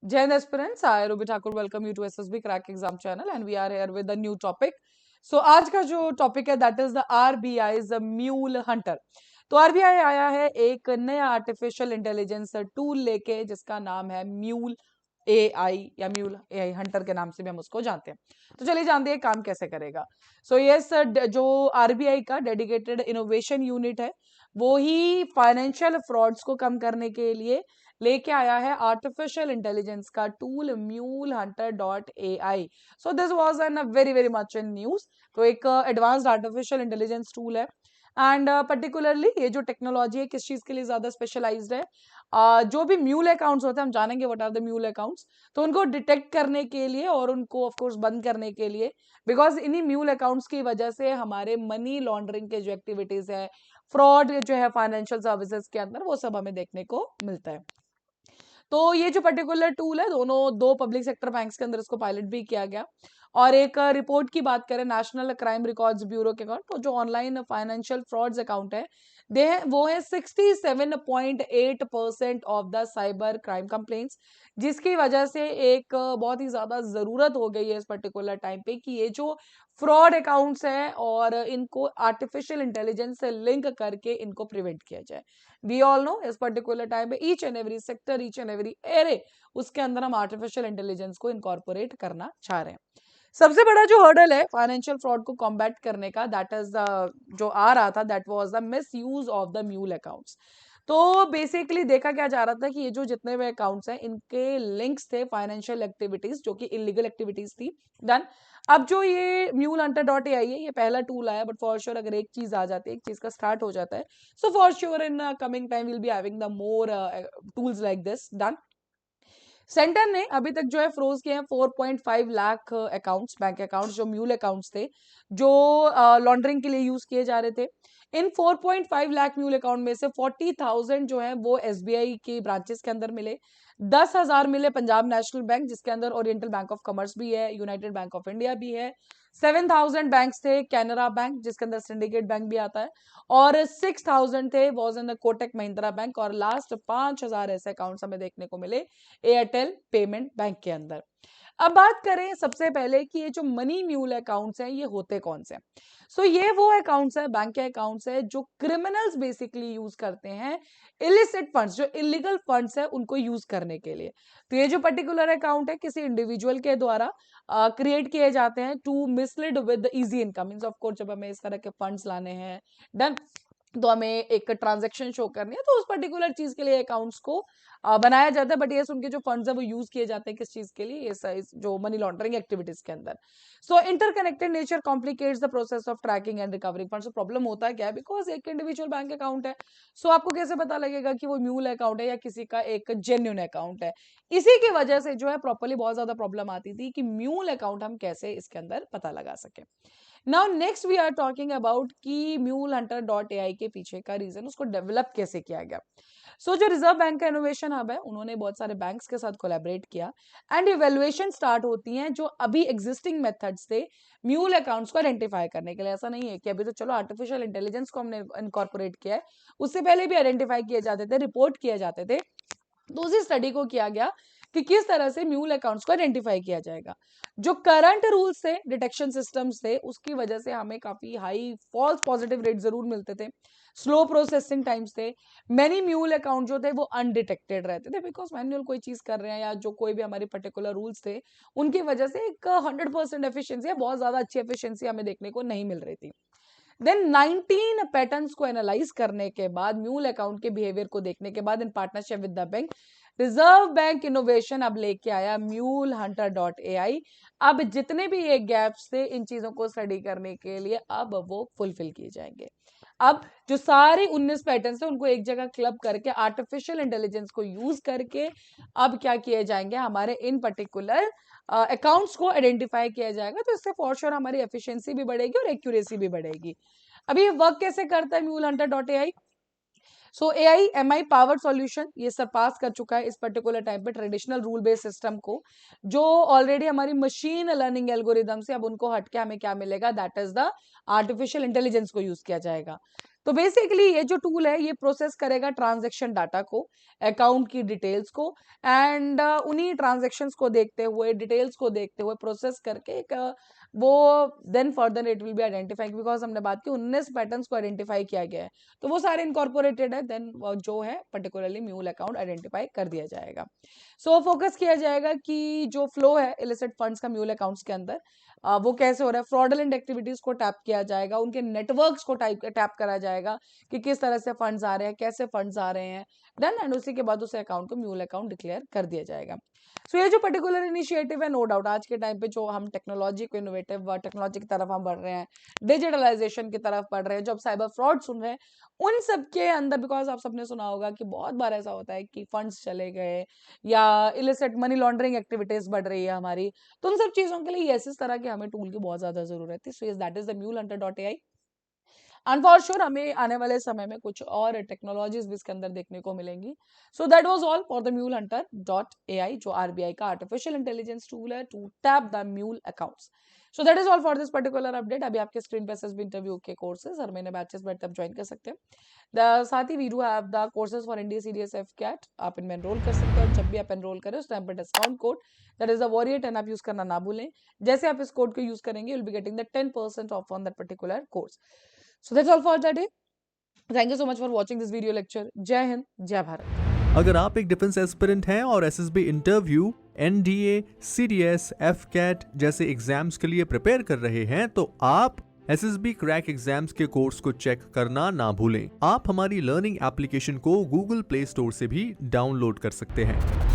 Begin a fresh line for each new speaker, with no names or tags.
Jai Hind aspirants, I Ruby Thakur welcome you to SSB Crack Exam channel and we are here with a new topic. So आज का जो topic है that is the RBI's mule Hunter. तो RBI आया है एक नया artificial intelligence tool लेके जिसका नाम है म्यूल एआई या म्यूल एआई हंटर के नाम से भी हम उसको जानते हैं. तो चलिए जानते हैं काम कैसे करेगा. सो यस, जो आरबीआई का डेडिकेटेड इनोवेशन यूनिट है वो ही फाइनेंशियल फ्रॉड्स को कम करने के लिए लेके आया है आर्टिफिशियल इंटेलिजेंस का tool mule hunter dot A I. So this was an very very much in news. तो एक एडवांस्ड आर्टिफिशियल इंटेलिजेंस टूल है एंड पर्टिकुलरली ये जो टेक्नोलॉजी है किस चीज के लिए ज्यादा स्पेशलाइज्ड है. जो भी म्यूल अकाउंट्स होते हैं हम जानेंगे what are the mule accounts. तो उनको डिटेक्ट करने के लिए और उनको ऑफ कोर्स बंद करने के लिए, बिकॉज इन्हीं म्यूल अकाउंट्स की वजह से हमारे मनी लॉन्ड्रिंग के जो एक्टिविटीज है, फ्रॉड जो है फाइनेंशियल सर्विसेज के अंदर, वो सब हमें देखने को मिलता है. तो ये जो पर्टिकुलर टूल है दो पब्लिक सेक्टर बैंक्स के अंदर इसको पायलट भी किया गया. और एक रिपोर्ट की बात करें नेशनल क्राइम रिकॉर्ड्स ब्यूरो के अकाउंट, तो जो ऑनलाइन फाइनेंशियल फ्रॉड्स अकाउंट है वो है 67.8% of the cyber crime complaints, जिसकी वजह से एक बहुत ही ज्यादा जरूरत हो गई है इस पर्टिकुलर टाइम पे कि ये जो फ्रॉड अकाउंट्स हैं और इनको आर्टिफिशियल इंटेलिजेंस से लिंक करके इनको प्रिवेंट किया जाए. वी ऑल नो इस पर्टिकुलर टाइम पे each and every sector, each and every array, उसके अंदर हम आर्टिफिशियल इंटेलिजेंस को इनकॉर्पोरेट करना चाह रहे हैं. सबसे बड़ा जो हर्डल है फाइनेंशियल फ्रॉड को कॉम्बैट करने का, दैट इज जो आ रहा था, that was the miss use of the mule accounts. तो बेसिकली देखा क्या जा रहा था कि ये जो जितने भी अकाउंट्स हैं इनके लिंक्स थे फाइनेंशियल एक्टिविटीज जो कि इलीगल एक्टिविटीज थी. डन. अब जो ये म्यूल हंटर डॉट ए आई है ये पहला टूल आया, बट फॉर श्योर अगर एक चीज आ जाती है, एक चीज का स्टार्ट हो जाता है, so for sure in coming time will be having the more tools like this. Done. Centre ने अभी तक जो है फ्रोज किए हैं 4.5 लाख अकाउंट्स, बैंक अकाउंट्स जो म्यूल अकाउंट्स थे जो लॉन्ड्रिंग के लिए यूज किए जा रहे थे. इन 4.5 लाख म्यूल अकाउंट में से 40,000 जो है वो एसबीआई के ब्रांचेस के अंदर मिले. 10,000 मिले पंजाब नेशनल बैंक जिसके अंदर ओरिएंटल बैंक ऑफ कॉमर्स भी है, यूनाइटेड बैंक ऑफ इंडिया भी है. 7,000 बैंक्स थे कैनरा बैंक जिसके अंदर सिंडिकेट बैंक भी आता है, और 6,000 थे was in Kotak Mahindra bank, और लास्ट 5,000 ऐसे अकाउंट्स हमें देखने को मिले एयरटेल पेमेंट बैंक के अंदर. अब बात करें सबसे पहले कि ये जो मनी म्यूल अकाउंट्स हैं ये होते कौन से. सो ये वो अकाउंट्स है, बैंक के अकाउंट्स है जो क्रिमिनल्स बेसिकली यूज करते हैं इलिसिट फंड्स, जो इलीगल फंड्स है उनको यूज करने के लिए. तो ये जो पर्टिकुलर अकाउंट है किसी इंडिविजुअल के द्वारा क्रिएट किए जाते हैं to mislead with easy income. Means of course जब हमें इस तरह के फंड्स लाने हैं, डन, तो हमें एक ट्रांजैक्शन शो करनी है, तो उस पर्टिकुलर चीज के लिए अकाउंट्स को बनाया जाता है. बट ये उनके जो फंड्स है वो यूज किए जाते हैं किस चीज के लिए, इस जो मनी लॉन्ड्रिंग एक्टिविटीज के अंदर. So interconnected nature complicates the process of tracking and recovering funds. Problem होता है क्या है, बिकॉज एक इंडिविजुअल बैंक अकाउंट है, सो आपको कैसे पता लगेगा कि वो म्यूल अकाउंट है या किसी का एक जेन्युइन अकाउंट है. इसी की वजह से जो है प्रॉपरली बहुत ज्यादा प्रॉब्लम आती थी कि म्यूल अकाउंट हम कैसे इसके अंदर पता लगा सके. Now next we are talking about कि mule hunter dot A I के पीछे का रीजन, उसको डेवलप कैसे किया गया. जो रिजर्व बैंक का इनोवेशन हब है उन्होंने बहुत सारे बैंक्स के साथ कोलैबोरेट किया एंड इवेल्युएशन स्टार्ट होती हैं जो अभी एग्जिस्टिंग मेथड्स थे म्यूल अकाउंट्स को आइडेंटिफाई करने के लिए. ऐसा नहीं है कि अभी तो चलो आर्टिफिशियल इंटेलिजेंस को हमने इनकॉर्पोरेट किया है, उससे पहले भी आइडेंटिफाई किए जाते थे, रिपोर्ट किए जाते थे. तो उसी स्टडी को किया गया कि किस तरह से म्यूल अकाउंट्स को आइडेंटिफाई किया जाएगा. जो करंट रूल्स थे, डिटेक्शन सिस्टम्स थे, उसकी वजह से हमें काफी हाई फॉल्स पॉजिटिव रेट जरूर मिलते थे, स्लो प्रोसेसिंग टाइम्स थे, मेनी म्यूल अकाउंट जो थे वो अनडिटेक्टेड रहते थे बिकॉज मैनुअल कोई चीज कर रहे हैं या जो कोई भी हमारे पर्टिकुलर रूल्स थे उनकी वजह से एक 100% एफिशिएंसी या बहुत ज्यादा अच्छी एफिशिएंसी हमें देखने को नहीं मिल रही थी. देन 19 पैटर्न्स को एनालाइज करने के बाद, म्यूल अकाउंट के बिहेवियर को देखने के बाद, in partnership with the bank, reserve bank innovation अब लेके आया म्यूल हंटर डॉट ए आई. अब जितने भी ये गैप्स थे इन चीजों को स्टडी करने के लिए अब वो फुलफिल किए जाएंगे. अब जो सारे 19 पैटर्न्स थे उनको एक जगह क्लब करके आर्टिफिशियल इंटेलिजेंस को यूज करके अब क्या किए जाएंगे, हमारे इन पर्टिकुलर अकाउंट्स को आइडेंटिफाई किया जाएगा. तो इससे फॉर श्योर हमारी एफिशिएंसी भी बढ़ेगी और एक्यूरेसी भी बढ़ेगी. अभी ये वर्क कैसे करता है mule hunter dot A I. So AI MI powered solution ये सरपास कर चुका है इस पर्टिकुलर टाइम पे ट्रेडिशनल रूल बेस्ड सिस्टम को, जो ऑलरेडी हमारी मशीन लर्निंग एल्गोरिदम से अब उनको हटके हमें क्या मिलेगा, that is the artificial intelligence को यूज किया जाएगा. तो बेसिकली ये जो टूल है ये प्रोसेस करेगा ट्रांजैक्शन डाटा को, अकाउंट की डिटेल्स को, एंड उन्हीं ट्रांजैक्शंस को देखते हुए, डिटेल्स को देखते हुए प्रोसेस करके एक वो then further it will be identifying, because हमने बात की 19 पैटर्न्स को आइडेंटिफाई किया गया है, तो वो सारे इनकॉर्पोरेटेड है, देन जो है पर्टिकुलरली म्यूल अकाउंट आइडेंटिफाई कर दिया जाएगा। सो फोकस किया जाएगा कि जो फ्लो है इलिसिट फंड्स का म्यूल अकाउंट्स के अंदर, वो कैसे हो रहा है, फ्रॉडलेंट एक्टिविटीज को टैप किया जाएगा, उनके नेटवर्क्स को टैप करा जाएगा कि किस तरह से फंड्स आ रहे हैं, कैसे फंड्स आ रहे हैं, डन, एंड उसी के बाद उस अकाउंट को म्यूल अकाउंट डिक्लेयर कर दिया जाएगा। सो ये जो पर्टिकुलर इनिशिएटिव है, नो डाउट आज के टाइम पे जो हम टेक्नोलॉजी को इनोवेटिव टेक्नोलॉजी की तरफ हम बढ़ रहे हैं, डिजिटलाइजेशन की तरफ बढ़ रहे हैं, जो अब साइबर फ्रॉड सुन रहे हैं, उन सब के अंदर, बिकॉज आप सबने सुना होगा कि बहुत बार ऐसा होता है कि फंड्स चले गए या इलिसिट मनी लॉन्ड्रिंग एक्टिविटीज बढ़ रही है हमारी, तो उन सब चीजों के लिए इस तरह के हमें टूल की बहुत ज्यादा जरूरत है। So yes, that is the MuleHunter.ai, and for sure हमें आने वाले समय में कुछ और टेक्नोलॉजीज भी इसके अंदर देखने को मिलेंगी। So that was all for the MuleHunter.ai, जो आरबीआई का आर्टिफिशियल इंटेलिजेंस टूल है to tap the mule accounts. So that is all for this particular update. अभी आपके स्क्रीन पे एसएसबी इंटरव्यू के कोर्सेज हर महीने बैचेस बैठते आप ज्वाइन कर सकते हैं। साथ ही we do have the courses for NDA CDS AFCAT, आप इनमें एनरोल कर सकते हैं, और जब भी आप एनरोल करें उस टाइम पर discount code that is the warrior 10 आप यूज करना ना भूलें। जैसे आप इस कोड को यूज करेंगे you will be getting the 10% of on that particular course. So that's all for today. Thank you so much for watching this video lecture. जय हिंद, जय भारत।
अगर आप एक डिफेंस एस्पिरेंट हैं और एसएसबी इंटरव्यू, एनडीए, सीडीएस, एफकेट जैसे exams के लिए प्रिपेयर कर रहे हैं तो आप एसएसबी क्रैक एग्जाम्स के कोर्स को चेक करना ना भूलें। आप हमारी लर्निंग एप्लीकेशन को गूगल प्ले स्टोर से भी डाउनलोड कर सकते हैं।